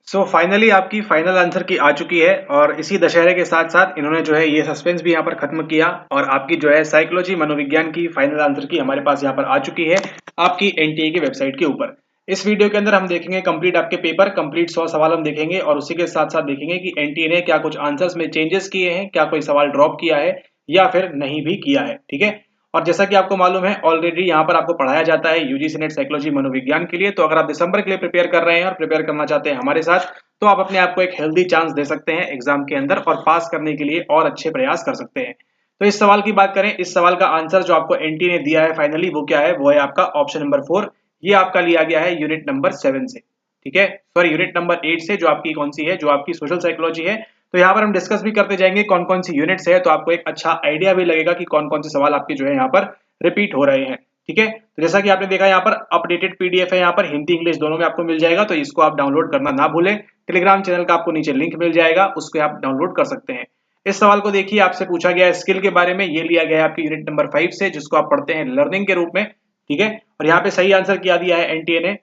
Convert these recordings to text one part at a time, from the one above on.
Finally आपकी final answer की आ चुकी है और इसी दशहरे के साथ साथ इन्होंने जो है ये सस्पेंस भी यहाँ पर खत्म किया और आपकी जो है साइकोलॉजी मनोविज्ञान की फाइनल आंसर की हमारे पास यहाँ पर आ चुकी है आपकी एनटीए की वेबसाइट के ऊपर। इस वीडियो के अंदर हम देखेंगे कंप्लीट आपके पेपर कंप्लीट 100 सवाल हम देखेंगे और उसी के साथ साथ देखेंगे कि एनटीए ने क्या कुछ आंसर्स में चेंजेस किए हैं, क्या कोई सवाल ड्रॉप किया है या फिर नहीं भी किया है। ठीक है, और जैसा कि आपको मालूम है ऑलरेडी यहाँ पर आपको पढ़ाया जाता है यूजीसी नेट साइकोलॉजी मनोविज्ञान के लिए। तो अगर आप दिसंबर के लिए प्रिपेयर कर रहे हैं और प्रिपेयर करना चाहते हैं हमारे साथ, तो आप अपने आप को एक हेल्दी चांस दे सकते हैं एग्जाम के अंदर और पास करने के लिए और अच्छे प्रयास कर सकते हैं। तो इस सवाल की बात करें, इस सवाल का आंसर जो आपको एनटी ने दिया है फाइनली वो क्या है, वो है आपका ऑप्शन नंबर 4। ये आपका लिया गया है यूनिट नंबर 7 से। ठीक है, सॉरी यूनिट नंबर 8 से, जो आपकी कौन सी है, जो आपकी सोशल साइकोलॉजी है। तो यहाँ पर हम डिस्कस भी करते जाएंगे कौन कौन सी यूनिट्स है, तो आपको एक अच्छा आइडिया भी लगेगा कि कौन कौन से सवाल आपके जो है यहाँ पर रिपीट हो रहे हैं। ठीक है, तो जैसा कि आपने देखा यहाँ पर अपडेटेड पीडीएफ है, यहाँ पर हिंदी इंग्लिश दोनों में आपको मिल जाएगा, तो इसको आप डाउनलोड करना ना भूलें। टेलीग्राम चैनल का आपको नीचे लिंक मिल जाएगा, उसको आप डाउनलोड कर सकते हैं। इस सवाल को देखिए, आपसे पूछा गया है स्किल के बारे में, ये लिया गया है आपकी यूनिट नंबर 5 से, जिसको आप पढ़ते हैं लर्निंग के रूप में। ठीक है, और यहाँ पे सही आंसर क्या दिया है एनटीए ने,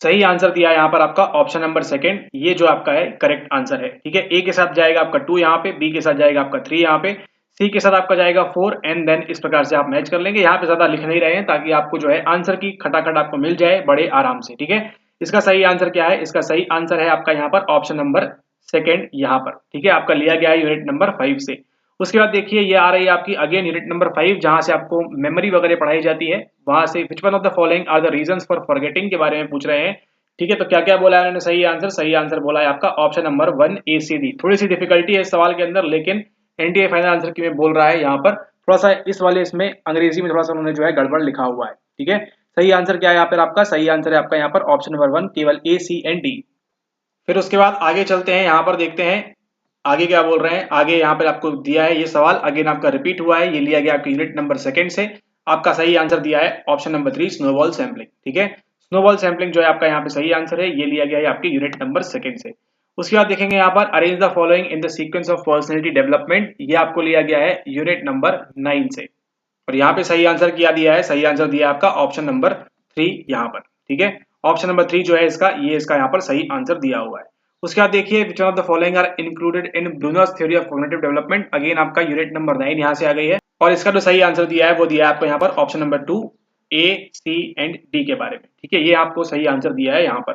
सही आंसर दिया है यहाँ पर आपका ऑप्शन नंबर 2, ये जो आपका है करेक्ट आंसर है। ठीक है, ए के साथ जाएगा आपका 2 यहाँ पे, बी के साथ जाएगा आपका 3 यहाँ पे, सी के साथ आपका जाएगा 4 एंड देन इस प्रकार से आप मैच कर लेंगे। यहाँ पे ज्यादा लिख नहीं रहे हैं ताकि आपको जो है आंसर की खटाखट आपको मिल जाए बड़े आराम से। ठीक है, इसका सही आंसर क्या है, इसका सही आंसर है आपका यहाँ पर ऑप्शन नंबर 2 यहाँ पर। ठीक है, आपका लिया गया है यूनिट नंबर 5 से। उसके बाद देखिए ये आ रही है आपकी अगेन यूनिट नंबर 5, जहां से आपको मेमोरी वगैरह पढ़ाई जाती है। वहां से which one of the following are the reasons for forgetting के बारे में पूछ रहे हैं। ठीक है, तो क्या क्या बोला है उन्होंने, सही आंसर बोला है आपका ऑप्शन नंबर 1 ACD। थोड़ी सी डिफिकल्टी है इस सवाल के अंदर, लेकिन एनटीए फाइनल आंसर की में बोल रहा है यहाँ पर थोड़ा सा इस वाले इसमें अंग्रेजी में थोड़ा सा उन्होंने जो है गड़बड़ लिखा हुआ है। ठीक है, सही आंसर क्या है यहाँ पर आपका, सही आंसर है आपका यहाँ पर ऑप्शन नंबर 1 केवल ACND। फिर उसके बाद आगे चलते हैं, यहाँ पर देखते हैं आगे क्या बोल रहे हैं। आगे यहाँ पर आपको दिया है ये सवाल अगेन आपका रिपीट हुआ है, ये लिया गया आपके यूनिट नंबर 2 से। आपका सही आंसर दिया है ऑप्शन नंबर 3 स्नोबॉल सैम्पलिंग। ठीक है, स्नोबॉल सैम्पलिंग जो है आपका यहाँ पे सही आंसर है, ये लिया गया है आपके यूनिट नंबर 2 से। उसके बाद देखेंगे यहाँ पर arrange the following in the sequence of personality development, ये आपको लिया गया है यूनिट नंबर 9 से। और यहाँ पे सही आंसर क्या दिया है, सही आंसर दिया है आपका ऑप्शन नंबर 3 यहाँ पर। ठीक है, ऑप्शन नंबर 3 जो है इसका, ये इसका यहाँ पर सही आंसर दिया हुआ है। उसके बाद देखिए which one of the following are included in Bruner's theory of cognitive development, again आपका यूनिट नंबर 9 यहाँ से आ गई है। और इसका जो सही आंसर दिया है वो दिया है आपको यहाँ पर option number 2 A, C and D के बारे में। ठीक है, ये आपको सही आंसर दिया है यहाँ पर।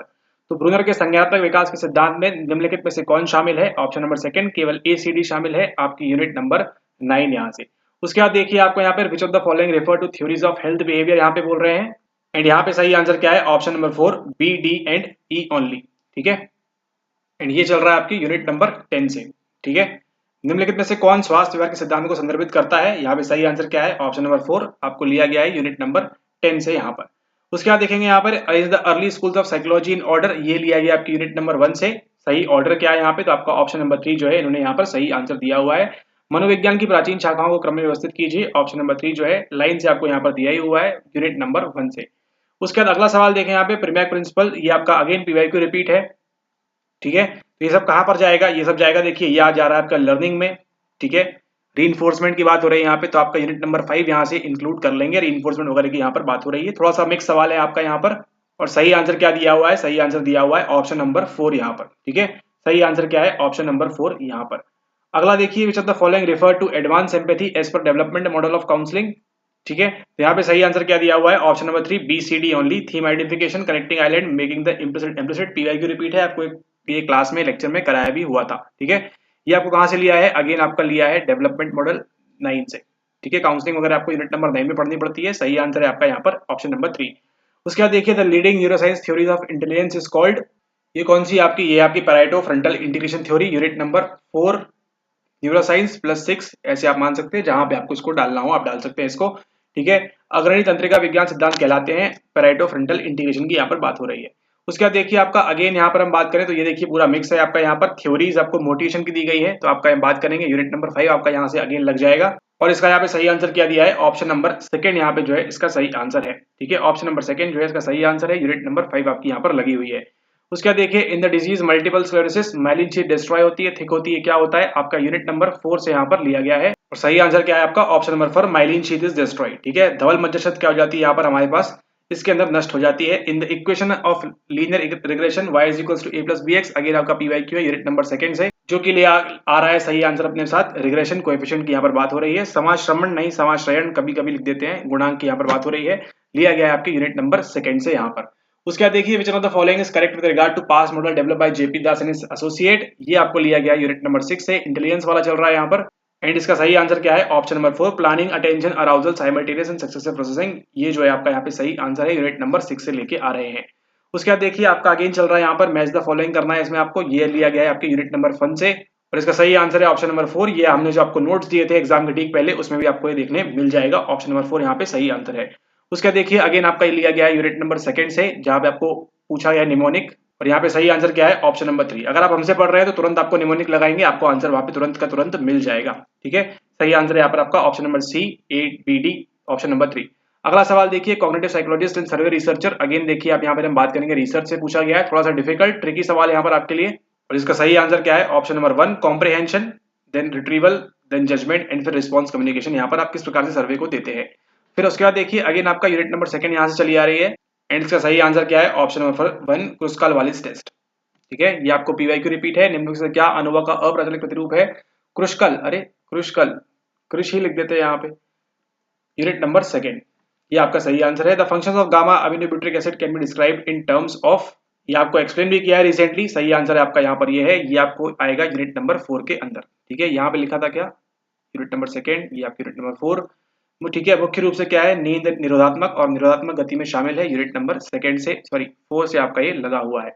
तो ब्रूनर के संज्ञानात्मक विकास के सिद्धांत में निम्नलिखित में से कौन शामिल है, ऑप्शन नंबर 2 केवल ACD शामिल है आपकी यूनिट नंबर 9 यहाँ से। उसके बाद देखिए आपको यहाँ पर which of the following refer to theories of health behaviour यहाँ पे बोल रहे हैं, एंड यहाँ पे सही आंसर क्या है, option number 4 B, D and E only. ठीक है, एंड ये चल रहा है आपकी यूनिट नंबर 10 से। ठीक है, निम्नलिखित में से कौन स्वास्थ्य विभाग के सिद्धांत को संदर्भित करता है, यहाँ पे सही आंसर क्या है, ऑप्शन नंबर 4 आपको लिया गया है यूनिट नंबर 10 से यहाँ पर। उसके बाद देखेंगे यहाँ पर arrange the early schools of psychology in order, ये लिया गया आपकी यूनिट नंबर 1 से। सही ऑर्डर क्या है यहाँ पे, तो आपका ऑप्शन नंबर 3 जो है इन्होंने यहाँ पर सही आंसर दिया हुआ है। मनोविज्ञान की प्राचीन शाखाओं को क्रम में व्यवस्थित कीजिए, ऑप्शन नंबर 3 जो है लाइन से आपको यहाँ पर दिया ही हुआ है यूनिट नंबर 1 से। उसके बाद अगला सवाल देखें यहाँ पे प्रीमैक प्रिंसिपल, ये आपका अगेन पीवाईक्यू रिपीट है। ठीक है, तो ये सब कहाँ पर जाएगा, ये सब जाएगा देखिए ये आ जा रहा है आपका लर्निंग में। ठीक है, रीइंफोर्समेंट की बात हो रही है यहाँ पे, तो आपका यूनिट नंबर 5 यहाँ से इंक्लूड कर लेंगे, रीइंफोर्समेंट वगैरह की यहाँ पर बात हो रही है। थोड़ा सा मिक्स सवाल है आपका यहाँ पर। और सही आंसर क्या दिया हुआ है, सही आंसर दिया हुआ है ऑप्शन नंबर 4 यहाँ पर। ठीक है, सही आंसर क्या है, ऑप्शन नंबर 4 यहाँ पर। अगला देखिए which of the following refer to advance empathy as per development model of counselling. ठीक है, तो यहाँ पे सही आंसर क्या दिया हुआ है, option number 3 BCD only, theme identification, connecting island, making the implicit PYQ repeat है, आपको ये क्लास में लेक्चर में कराया भी हुआ था। ठीक है, ये आपको कहाँ से लिया है, अगेन आपका लिया है डेवलपमेंट मॉडल 9 से। ठीक है, काउंसलिंग वगैरह आपको यूनिट नंबर 9 में पढ़नी पड़ती है। सही आंसर है आपका यहाँ पर ऑप्शन नंबर 3। उसके बाद देखिए the leading neuroscience theories of intelligence is called, ये कौन सी आपकी, ये आपकी Pareto frontal integration theory, unit number 4 neuroscience plus 6 ऐसे आप मान सकते हैं, जहां पे आपको इसको डालना हो आप डाल सकते हैं इसको। ठीक है, अग्रणी तंत्रिका विज्ञान सिद्धांत कहलाते हैं, पैरेटो फ्रंटल इंटीग्रेशन की यहाँ पर बात हो रही है। उसके बाद देखिए आपका अगेन यहाँ पर हम बात करें तो ये देखिए पूरा मिक्स है आपका, यहाँ पर थ्योरीज आपको मोटिवेशन की दी गई है, तो आपका बात करेंगे यूनिट नंबर 5 आपका यहाँ से अगेन लग जाएगा। और इसका यहाँ पे सही आंसर क्या दिया है, ऑप्शन नंबर 2 यहाँ पे जो है इसका सही आंसर है। ठीक है, ऑप्शन नंबर 2 जो है इसका सही आंसर है, यूनिट नंबर 5 आपकी यहाँ पर लगी हुई है। उसके बाद देखिए in the disease multiple sclerosis myelin sheath destroy होती है, थिक होती है, क्या होता है, आपका यूनिट नंबर 4 से यहाँ पर लिया गया है। और सही आंसर क्या है आपका, option number 4 myelin sheath is destroyed. ठीक है, धवल मज्जाशत क्या हो जाती है यहाँ पर हमारे पास, इसके अंदर नष्ट हो जाती है। In the equation of linear regression y is equals to a plus bx, again आपका PYQ है यूनिट नंबर सेकंड से, जो कि ले आ रहा है सही आंसर अपने साथ। रिग्रेशन कोएफिशिएंट की यहाँ पर बात हो रही है, समाश्रमण नहीं समाश्रयण कभी कभी लिख देते हैं, गुणांक की यहाँ पर बात हो रही है, लिया गया है आपके यूनिट नंबर सेकंड से यहाँ पर। उसके बाद देखिए which one of the following is correct with regard to PASS model developed by JP Das and associate, ये आपको लिया गया यूनिट नंबर 6 से, इंटेलिजेंस वाला चल रहा है यहाँ पर। एंड इसका सही आंसर क्या है? Option number 4, planning, attention, arousal, simultaneous and successive processing, ये जो है आपका यहाँ पे सही आंसर है, यूनिट नंबर 6 से लेके आ रहे हैं। उसके बाद देखिए आपका अगेन चल रहा है यहाँ पर मैच द फॉलोइंग करना है, इसमें आपको ये लिया गया है आपके यूनिट नंबर 1 से, और इसका सही आंसर है ऑप्शन नंबर 4। ये हमने जो आपको नोट्स दिए थे एग्जाम के ठीक पहले, उसमें भी आपको ये देखने मिल जाएगा, ऑप्शन नंबर 4 यहाँ पे सही आंसर है। उसका देखिए अगेन आपका लिया गया है यूनिट नंबर सेकंड से, जहां पे आपको पूछा गया निमोनिक, और यहाँ पे सही आंसर क्या है? Option number 3। अगर आप हमसे पढ़ रहे हैं तो तुरंत आपको निमोनिक लगाएंगे, आपको आंसर वहां पे तुरंत का तुरंत मिल जाएगा। ठीक है, सही आंसर है यहाँ पर आपका option number C, A B D, option number 3। अगला सवाल देखिए, cognitive psychologist and survey researcher, again देखिए आप यहाँ पर हम बात करेंगे रिसर्च से पूछा गया है, थोड़ा सा डिफिकल्ट ट्रिकी सवाल यहाँ पर आपके लिए, और इसका सही आंसर क्या है? Option number 1, comprehension, then retrieval, then judgement and फिर रिस्पॉन्स कम्युनिकेशन, यहाँ पर आप किस प्रकार से सर्वे को देते हैं। फिर उसके बाद देखिए अगेन आपका यूनिट नंबर सेकंड यहाँ से चली आ रही है, एंड इसका सही आंसर क्या है? Option number 1, Kruskal Wallis test. ठीक है, ये आपको पीवाईक्यू रिपीट है, निम्नलिखित से क्या अणुओं का अप्रचलित प्रतिरूप है? क्रुस्कल, अरे क्रुस्कल, कृष ही लिख देते हैं यहाँ पे, यूनिट नंबर सेकंड, ये आपका सही आंसर है। The functions of gamma aminobutyric acid can be described in terms of, ये आपको एक्सप्लेन भी किया है रिसेंटली, सही आंसर है आपका यहाँ पर ये है, ये आपको आएगा यूनिट नंबर 4 के अंदर। ठीक है, यहाँ पे लिखा था क्या? यूनिट नंबर सेकंड, ये आपकी यूनिट नंबर 4। ठीक है, मुख्य रूप से क्या है? नींद निरोधात्मक और निरोधात्मक गति में शामिल है, यूनिट नंबर सेकंड से, सॉरी 4 से आपका ये लगा हुआ है।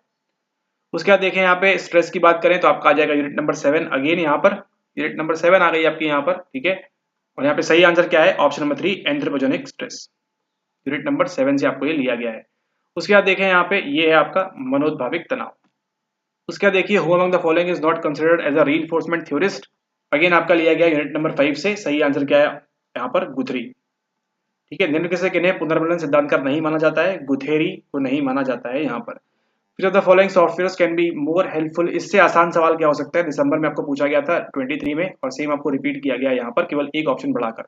उसके बाद देखें यहाँ पे स्ट्रेस की बात करें तो आपका आ जाएगा यूनिट नंबर 7, अगेन यहाँ पर यूनिट नंबर 7 आ गई आपकी यहाँ पर। ठीक है, और यहाँ पे सही आंसर क्या है? Option number 3, anthropogenic stress, unit number 7 से आपको ये लिया गया है। उसके बाद देखें यहाँ पे ये है आपका मनोद्भाविक तनाव। उसके बाद देखिए who among the following is not considered as a reinforcement theorist, again आपका लिया गया यूनिट नंबर 5 से, सही आंसर क्या है यहाँ पर? गुथरी। ठीक है, निम्न से किन्हें पुनर्मिलन सिद्धांत का नहीं माना जाता है? गुथेरी को नहीं माना जाता है यहाँ पर। फिर the following softwares can be more helpful, इससे आसान सवाल क्या हो सकता है? दिसंबर में आपको पूछा गया था 23 में, और सेम आपको रिपीट किया गया यहाँ पर, केवल एक ऑप्शन बढ़ाकर।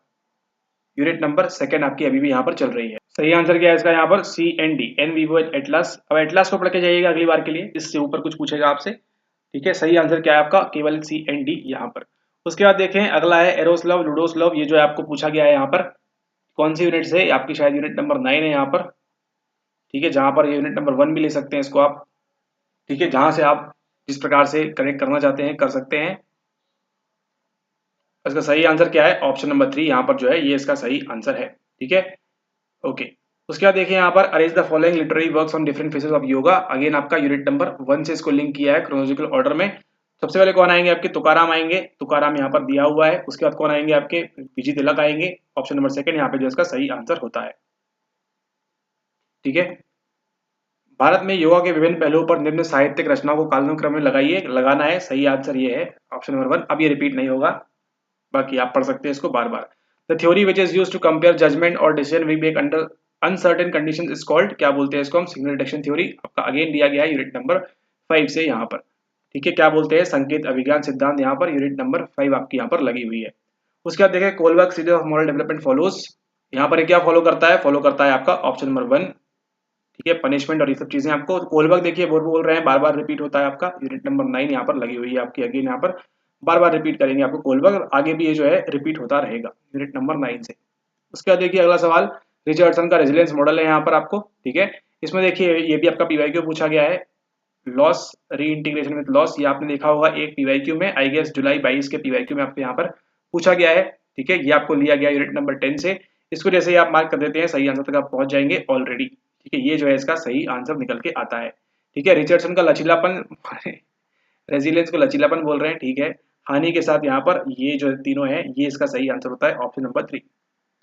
यूनिट नंबर सेकंड आपकी अभी भी यहाँ पर चल रही है। सही आंसर क्या है इसका यहाँ पर? CND, in vivo atlas. अब एटलास को पढ़ के जाइएगा अगली बार के लिए, इससे ऊपर कुछ पूछेगा आपसे। ठीक है, सही आंसर क्या है आपका? केवल CND यहाँ पर। उसके बाद देखें अगला है एरोस्लव लुडोस्लव, ये जो है आपको पूछा गया है यहाँ पर, कौन सी यूनिट से? आपकी शायद यूनिट नंबर 9 है यहाँ पर। ठीक है, जहां पर ये यूनिट नंबर 1 भी ले सकते हैं इसको आप। ठीक है, जहां से आप जिस प्रकार से कनेक्ट करना चाहते हैं कर सकते हैं। इसका सही आंसर क्या है? ऑप्शन नंबर 3 यहाँ पर जो है ये इसका सही आंसर है। ठीक है, ओके। उसके बाद देखिए यहाँ पर arrange the following literary works on different phases of yoga, again आपका यूनिट नंबर 1 से इसको लिंक किया है क्रोनोलॉजिकल ऑर्डर में। सबसे पहले कौन आएंगे? आपके तुकाराम आएंगे, तुकाराम यहाँ पर दिया हुआ है। उसके बाद कौन आएंगे? आपके पीजी तिलक आएंगे, ऑप्शन नंबर 2 यहाँ पे जो इसका सही आंसर होता है। ठीक है, भारत में योगा के विभिन्न पहलुओं पर निम्न साहित्यिक रचनाओं को कालानुक्रम में लगाइए, लगाना है, सही आंसर ये है ऑप्शन नंबर 1। अब ये रिपीट नहीं होगा, बाकी आप पढ़ सकते हैं इसको बार बार। The theory which is used to compare judgement और decision we make under uncertain conditions is called, क्या बोलते हैं इसको हम? Signal detection theory. आपका अगेन दिया गया है यूनिट नंबर 5 से यहाँ पर। ठीक है, क्या बोलते हैं? संकेत अभिज्ञान सिद्धांत, यहाँ पर यूनिट नंबर 5 आपकी यहाँ पर लगी हुई है। उसके बाद देखें Kohlberg series of moral development follows, यहाँ पर क्या फॉलो करता है? फॉलो करता है आपका ऑप्शन नंबर 1। ठीक है, पनिशमेंट और ये सब चीजें आपको कोलबर्ग देखिए बोल रहे हैं, बार बार रिपीट होता है आपका, यूनिट नंबर 9 यहाँ पर लगी हुई है आपकी, अगेन यहाँ पर बार बार रिपीट करेंगे आपको कोलबर्ग, आगे भी ये जो है रिपीट होता रहेगा यूनिट नंबर 9 से। उसके बाद देखिए अगला सवाल रिचर्डसन का रेजिलियंस मॉडल है यहाँ पर आपको। ठीक है, इसमें देखिए ये भी आपका पीवाईक्यू पूछा गया है, लॉस रीइंटीग्रेशन विद लॉस, ये आपने देखा होगा एक पीवाईक्यू में, आई गेस जुलाई 22 के पीवाईक्यू में आपको यहाँ पर पूछा गया है। ठीक है, ये आपको लिया गया यूनिट नंबर 10 से, इसको जैसे ही आप मार्क कर देते हैं सही आंसर तक आप पहुंच जाएंगे ऑलरेडी। ठीक है, ये जो है इसका सही आंसर निकल के आता है। ठीक है, रिचर्डसन का लचीलापन रेजिलियंस को लचीलापन बोल रहे हैं। ठीक है, हानि के साथ यहाँ पर ये जो तीनों है ये इसका सही आंसर होता है ऑप्शन नंबर 3।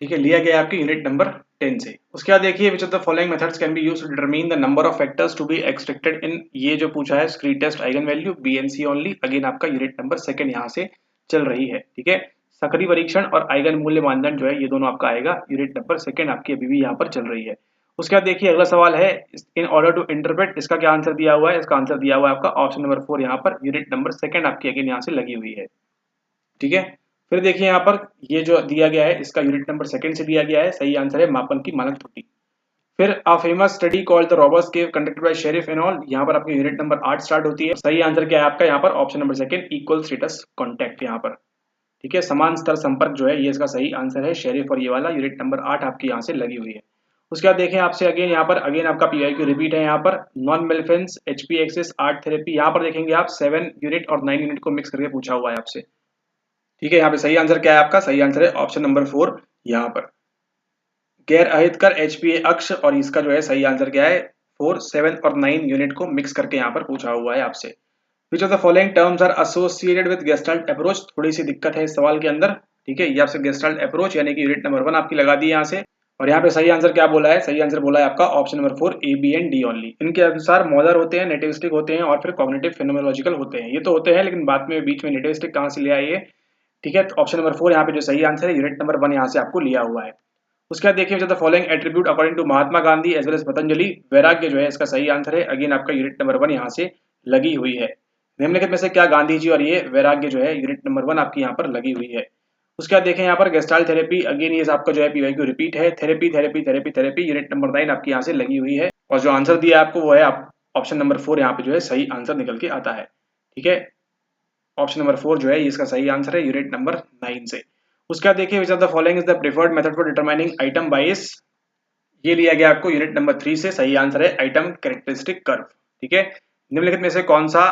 ठीक है, लिया गया आपके यूनिट नंबर 10 से। उसके बाद देखिए which of the following methods can be used to determine the number of factors to be extracted in, ये जो पूछा है screen test eigen value BNC only, again आपका यूनिट नंबर 2 यहाँ से चल रही है। ठीक है, सक्रिय परीक्षण और आइगन मूल्य मानदंड जो है ये दोनों आपका आएगा यूनिट नंबर 2 आपकी अभी भी यहाँ पर चल रही है। उसके बाद देखिए अगला सवाल है इन ऑर्डर टू इंटरप्रेट, इसका क्या आंसर दिया हुआ है? इसका आंसर दिया हुआ है आपका ऑप्शन नंबर 4 यहाँ पर, यूनिट नंबर 2 आपकी अगेन यहाँ से लगी हुई है। ठीक है, फिर देखिए यहाँ पर ये जो दिया गया है इसका यूनिट नंबर 2 से दिया गया है, सही आंसर है मापन की मानक त्रुटि। फिर a famous study called the robbers cave conducted by sheriff and all, यहाँ पर आपकी यूनिट नंबर 8 स्टार्ट होती है। सही आंसर क्या है आपका यहाँ पर option number second, equal status contact यहाँ पर। ठीक है, समान स्तर संपर्क जो है ये इसका सही आंसर है, शेरिफ और ये वाला यूनिट नंबर 8 आपकी यहाँ से लगी हुई है। उसके बाद देखें आपसे अगेन यहाँ पर अगेन आपका पीआईक्यू रिपीट है यहाँ पर, non maleficence HP axis art therapy, यहाँ पर देखेंगे आप 7 यूनिट और 9 यूनिट को मिक्स करके पूछा हुआ है आपसे। ठीक है, यहाँ पे सही आंसर क्या है आपका, सही आंसर है ऑप्शन नंबर 4 यहाँ पर, गैर अहितकर एचपीए अक्ष, और इसका जो है सही आंसर क्या है 4, 7 और 9 यूनिट को मिक्स करके यहाँ पर पूछा हुआ है आपसे। Which of the following terms are associated with gestalt approach, थोड़ी सी दिक्कत है इस सवाल के अंदर। ठीक है, ये आपसे गेस्टाल्ट अप्रोच यानी कि यूनिट नंबर 1 आपकी लगा दी यहाँ से। और यहाँ पे सही आंसर क्या बोला है, सही आंसर बोला है आपका option number 4 A B and D only. इनके अनुसार मॉडर होते हैं, नेटिविस्टिक होते हैं और फिर कॉग्निटिव फेनोमेनोलॉजिकल होते हैं। ये तो होते हैं लेकिन बाद में बीच में नेटिविस्टिक कहाँ से ले आए ये। ठीक है, तो ऑप्शन नंबर 4 यहाँ पे जो सही आंसर है, यूनिट नंबर 1 यहाँ से आपको लिया हुआ है। उसके बाद देखिए the following attribute according to Mahatma Gandhi as well as Patanjali, वैराग्य जो है इसका सही आंसर है, अगेन आपका यूनिट नंबर 1 यहाँ से लगी हुई है। निम्नलिखित में से क्या गांधी जी और ये वैराग्य जो है यूनिट नंबर 1 आपकी यहाँ पर लगी हुई है। उसके बाद देखें यहाँ पर गेस्टाल्ट थेरेपी, अगेन ये आपका जो है पीवाईक्यू रिपीट है, therapy therapy therapy therapy, unit number 9 आपकी यहाँ से लगी हुई है। और जो आंसर दिया आपको वो है ऑप्शन नंबर 4 यहाँ पे जो है सही आंसर निकल के आता है। ठीक है, ऑप्शन नंबर 4 जो है इसका सही आंसर है यूनिट नंबर 9 से। उसके बाद देखिए which of the following is the preferred method for determining item बाइस, ये लिया गया आपको यूनिट नंबर 3 से, सही आंसर है आइटम कैरेक्टरिस्टिक कर्व। ठीक है, निम्नलिखित में से कौन सा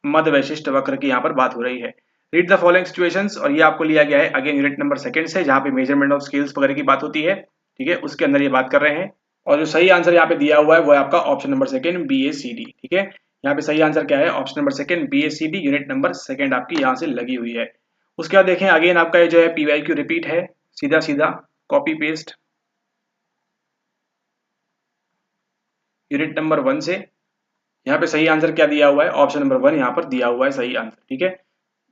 मध्य वैशिष्ट वक्र की यहाँ पर बात हो रही है। रीड द फॉलोइंग सिचुएशंस, और ये आपको लिया गया है अगेन यूनिट नंबर 2 से, जहाँ पे मेजरमेंट ऑफ स्केल्स वगैरह की बात होती है। ठीक है, उसके अंदर ये बात कर रहे हैं। और जो सही आंसर यहाँ पे दिया हुआ है वो है आपका ऑप्शन नंबर 2 बी ए सी डी। ठीक है, यहाँ पे सही आंसर क्या है, ऑप्शन नंबर 2 बी ए सी डी, यूनिट नंबर 2 आपकी यहाँ से लगी हुई है। उसके बाद देखें अगेन आपका ये जो है पीवाईक्यू रिपीट है, सीधा सीधा कॉपी पेस्ट यूनिट नंबर 1 से। यहाँ पे सही आंसर क्या दिया हुआ है, ऑप्शन नंबर 1 यहाँ पर दिया हुआ है सही आंसर। ठीक है,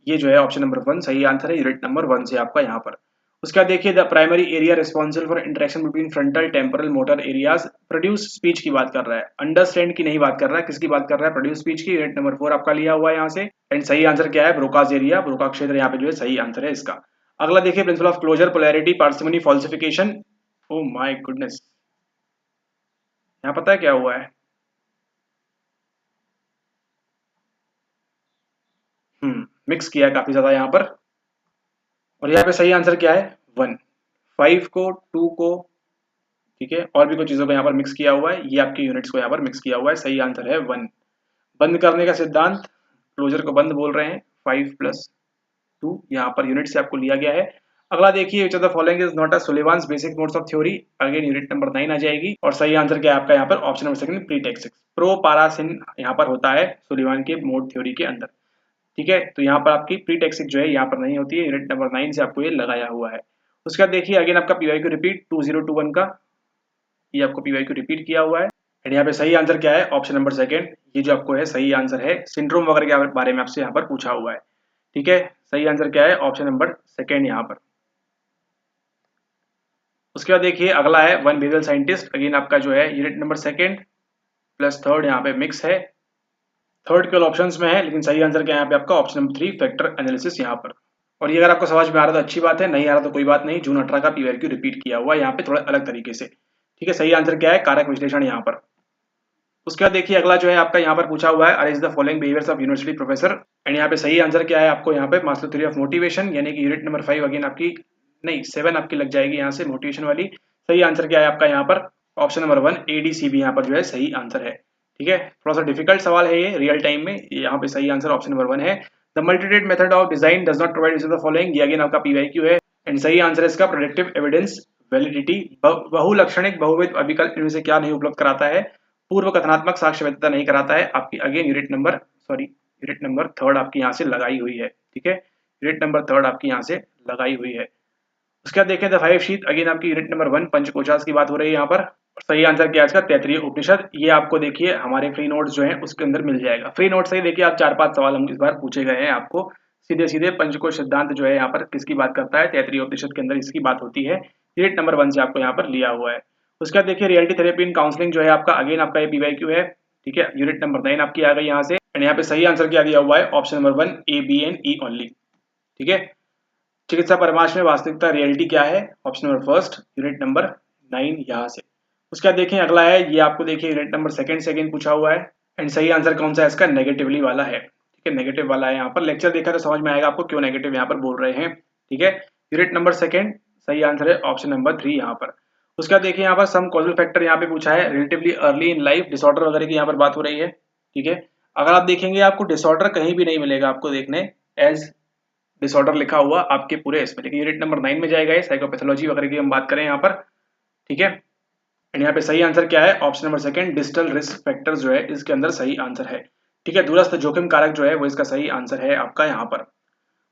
ये जो है ऑप्शन नंबर 1 सही आंसर है यूनिट नंबर 1 से आपका यहाँ पर। उसका देखिए the primary area responsible for interaction between frontal temporal motor areas, produce speech की बात कर रहा है, अंडरस्टैंड की नहीं बात कर रहा है, किसकी बात कर रहा है, प्रोड्यूस स्पीच की, यूनिट नंबर 4 आपका लिया हुआ है यहाँ से। एंड सही आंसर क्या है, ब्रोकाज एरिया, ब्रोका क्षेत्र यहाँ पे जो है सही आंसर है इसका। अगला देखिए principle of closure, polarity, parsimony, falsification. Oh my goodness, यहाँ पता है क्या हुआ है, मिक्स किया है काफी ज्यादा यहाँ पर। और यहाँ पे सही आंसर क्या है 1, 5 को 2 को, ठीक है, और भी कुछ चीजों को यहाँ पर मिक्स किया हुआ है, ये आपके यूनिट्स को यहाँ पर मिक्स किया हुआ है, सही आंसर है 1। बंद करने का सिद्धांत, क्लोजर को बंद बोल रहे हैं, 5+2 यहाँ पर यूनिट से आपको लिया गया है। अगला देखिए which of the following is not a Sullivan's basic modes of theory, again unit number 9 आ जाएगी। और सही आंसर क्या है आपका यहाँ पर ऑप्शन नंबर 2 प्रीटेक्सिक, प्रो पारासिन यहाँ पर होता है सुलिवान के मोड थ्योरी के अंदर। ठीक है, तो यहाँ पर आपकी प्रीटेक्सिक जो है यहाँ पर नहीं होती है, यूनिट नंबर 9 से आपको ये लगाया हुआ है। उसके बाद देखिए अगेन आपका पीवाईक्यू रिपीट 2021 का, ये आपको पीवाईक्यू रिपीट किया हुआ है। एंड यहाँ पे सही आंसर क्या है, ऑप्शन नंबर 2, ये जो आपको है सही आंसर है, सिंड्रोम वगैरह के बारे में आपसे यहाँ पर पूछा हुआ है। ठीक है, सही आंसर क्या है, ऑप्शन नंबर 2 यहाँ पर। उसके बाद देखिए अगला है वन बिहेवियरल साइंटिस्ट, अगेन आपका जो है यूनिट नंबर 2 प्लस 3 यहाँ पे मिक्स है, थर्ड केवल ऑप्शंस में है, लेकिन सही आंसर क्या है यहाँ पे आपका ऑप्शन नंबर 3 फैक्टर एनालिसिस यहाँ पर। और ये अगर आपको समझ में आ रहा तो अच्छी बात है, नहीं आ रहा तो कोई बात नहीं, जून 18 का पीवाईक्यू रिपीट किया हुआ है यहाँ पे थोड़ा अलग तरीके से। ठीक है, सही आंसर क्या है, कारक विश्लेषण यहाँ पर। उसके बाद देखिए अगला जो है आपका यहाँ पर पूछा हुआ है arrange the following behaviours of university professor, and यहाँ पे सही आंसर क्या है आपको यहाँ पे मास्लो थ्योरी ऑफ मोटिवेशन, यानी कि यूनिट नंबर 5 अगेन आपकी नहीं 7 आपकी लग जाएगी यहाँ से मोटिवेशन वाली। सही आंसर क्या है आपका यहाँ पर ऑप्शन नंबर 1 एडीसीबी यहाँ पर जो है सही आंसर है। ठीक है, थोड़ा सा डिफिकल्ट सवाल है ये रियल टाइम में, यहाँ पे सही आंसर ऑप्शन नंबर 1 है। The multirate method of design does not provide the following, ये अगेन आपका पीवाईक्यू है, एंड सही आंसर है इसका प्रोडक्टिव एविडेंस वैलिडिटी, बहुलक्षणिक बहुविध अभिकल्प इनमें से क्या नहीं उपलब्ध कराता है, पूर्व कथनात्मक साक्ष्य वैधता नहीं कराता है। आपकी अगेन यूनिट नंबर 3 आपकी यहाँ से लगाई हुई है। ठीक है, यूनिट नंबर 3 आपकी यहाँ से लगाई हुई है। उसके बाद देखें द 5 शीट, अगेन आपकी यूनिट नंबर 1 पंचकोशास की बात हो रही है यहाँ पर। सही आंसर क्या है इसका तैतरीय उपनिषद, ये आपको देखिए हमारे फ्री नोट्स जो है उसके अंदर मिल जाएगा। फ्री नोट से ही देखिए आप 4-5 सवाल हम इस बार पूछे गए हैं आपको, सीधे सीधे पंचकोश सिद्धांत जो है यहाँ पर किसकी बात करता है, तैतरीय उपनिषद के अंदर इसकी बात होती है, यूनिट नंबर 1 से आपको यहाँ पर लिया हुआ है। उसके बाद देखिए रियलिटी थेरेपी इन काउंसलिंग जो है आपका अगेन आपका ये पीवाईक्यू है। ठीक है, यूनिट नंबर 9 आपकी आ गई यहाँ से, एंड यहाँ पे सही आंसर क्या दिया हुआ है option number 1 A B and E only. ठीक है, चिकित्सा परामर्श में वास्तविकता रियलिटी क्या है, ऑप्शन नंबर 1 यूनिट नंबर 9 यहाँ से। उसके बाद देखें अगला है, ये आपको देखिए यूनिट नंबर सेकंड से अगेन पूछा हुआ है, एंड सही आंसर कौन सा है इसका, नेगेटिवली वाला है। ठीक है, नेगेटिव वाला है। यहाँ पर लेक्चर देखा तो समझ में आएगा आपको क्यों नेगेटिव यहाँ पर बोल रहे हैं। ठीक है, यूनिट नंबर सेकंड सही आंसर है ऑप्शन नंबर 3 यहाँ पर। उसका देखिए यहाँ पर सम कॉजल फैक्टर यहाँ पे पूछा है, relatively early in life, disorder वगैरह की यहाँ पर बात हो रही है। ठीक है, अगर आप देखेंगे आपको डिसऑर्डर कहीं भी नहीं मिलेगा आपको देखने एज डिसऑर्डर लिखा हुआ आपके पूरे इसमें, लेकिन यूनिट नंबर 9 में जाएगा ये, साइकोपैथोलॉजी वगैरह की हम बात करें यहाँ पर। ठीक है, एंड यहाँ पे सही आंसर क्या है, option number second digital risk factor जो है इसके अंदर सही आंसर है। ठीक है, दूरस्थ जोखिम कारक जो है वो इसका सही आंसर है आपका यहाँ पर।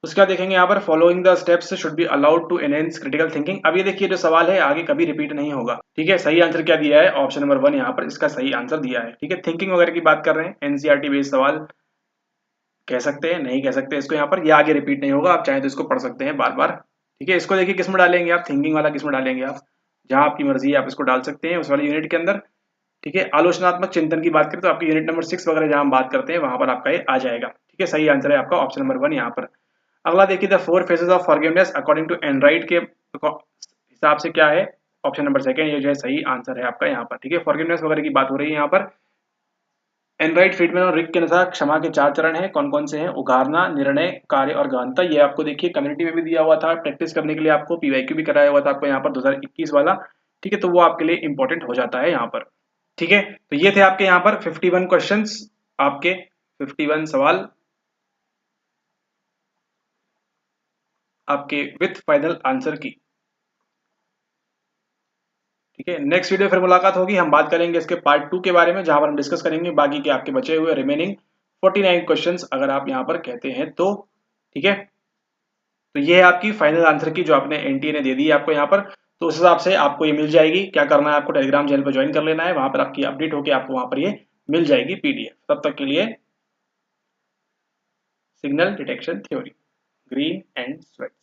उसका देखेंगे यहाँ पर, following the steps should be allowed to enhance critical thinking. अब ये देखिए जो सवाल है आगे कभी रिपीट नहीं होगा। ठीक है, सही आंसर क्या दिया है, ऑप्शन नंबर 1 यहाँ पर इसका सही आंसर दिया है। ठीक है, थिंकिंग वगैरह की बात कर रहे हैं, एनसीईआरटी बेस्ड सवाल कह सकते हैं, नहीं कह सकते इसको यहाँ पर, ये आगे रिपीट नहीं होगा, आप चाहें तो इसको पढ़ सकते हैं बार बार। ठीक है, इसको देखिए किस में डालेंगे आप, थिंकिंग वाला किस में डालेंगे आप, जहां आपकी मर्जी है आप इसको डाल सकते हैं उस वाले यूनिट के अंदर। ठीक है, आलोचनात्मक चिंतन की बात करें तो आपकी यूनिट नंबर 6 वगैरह जहां हम बात करते हैं वहां पर आपका ये आ जाएगा। ठीक है, सही आंसर है आपका ऑप्शन नंबर 1 यहाँ पर। अगला देखिए, the 4 phases of forgiveness according to Enright के हिसाब से क्या है, ऑप्शन नंबर सेकंड ये जो है सही आंसर है आपका यहाँ पर। ठीक है, फॉरगिवनेस वगैरह की बात हो रही है यहाँ पर। एनराइट, फ्रीडमैन और रिक के अनुसार क्षमा के 4 चरण हैं, कौन कौन से हैं, उगारना, निर्णय, कार्य और गहनता। ये आपको देखिए कम्युनिटी में भी दिया हुआ था प्रैक्टिस करने के लिए, आपको पीवाईक्यू भी कराया हुआ था आपको यहाँ पर 2021 वाला। ठीक है, तो वो आपके लिए इंपॉर्टेंट हो जाता है यहाँ पर। ठीक है, तो ये थे आपके यहाँ पर 51 क्वेश्चंस, आपके 51 सवाल आपके विथ फाइनल आंसर की। ठीक है, नेक्स्ट वीडियो फिर मुलाकात होगी, हम बात करेंगे इसके पार्ट 2 के बारे में, जहां पर हम डिस्कस करेंगे बाकी के आपके बचे हुए रिमेनिंग 49 क्वेश्चंस अगर आप यहाँ पर कहते हैं तो। ठीक है, तो ये है आपकी फाइनल आंसर की जो आपने एनटीए ने दे दी है आपको यहाँ पर। तो उस हिसाब से आपको ये मिल जाएगी, क्या करना है आपको, टेलीग्राम चैनल पर ज्वाइन कर लेना है, वहां पर आपकी अपडेट होकर आपको वहां पर ये मिल जाएगी पीडीएफ। तब तक के लिए signal detection theory, green and sweats.